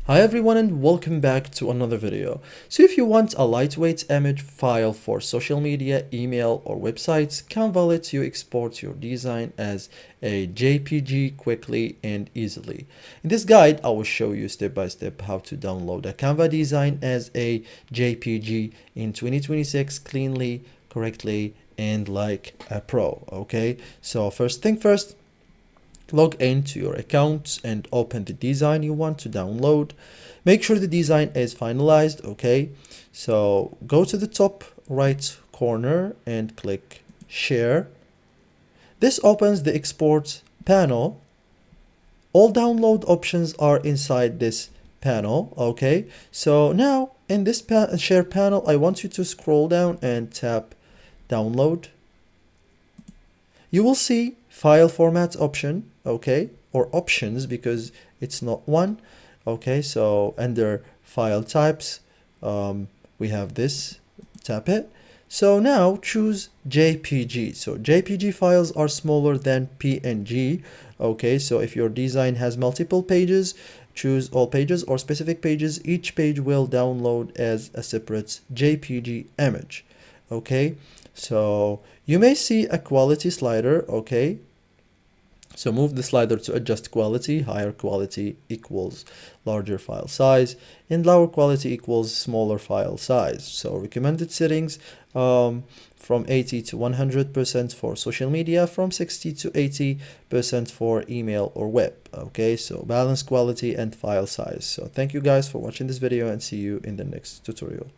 Hi everyone and welcome back to another video. So if you want a lightweight image file for social media, email or websites, Canva lets you export your design as a JPG quickly and easily. In this guide, I will show you step by step how to download a Canva design as a JPG in 2026 cleanly, correctly, and like a pro. Okay, so first thing first, log into your account and open the design you want to download. Make sure the design is finalized. Okay, so go to the top right corner and click share. This opens the export panel. All download options are inside this panel. Okay, so now in this share panel, I want you to scroll down and tap download. You will see file format option, okay, or options because it's not one. Okay, so under file types, we have this, tap it. So now choose JPG. So JPG files are smaller than PNG. Okay, so if your design has multiple pages, choose all pages or specific pages. Each page will download as a separate JPG image. Okay, so you may see a quality slider. Okay, so move the slider to adjust quality. Higher quality equals larger file size and lower quality equals smaller file size. So recommended settings, from 80 to 100% for social media, from 60 to 80% for email or web. Okay, so balance quality and file size. So thank you guys for watching this video and see you in the next tutorial.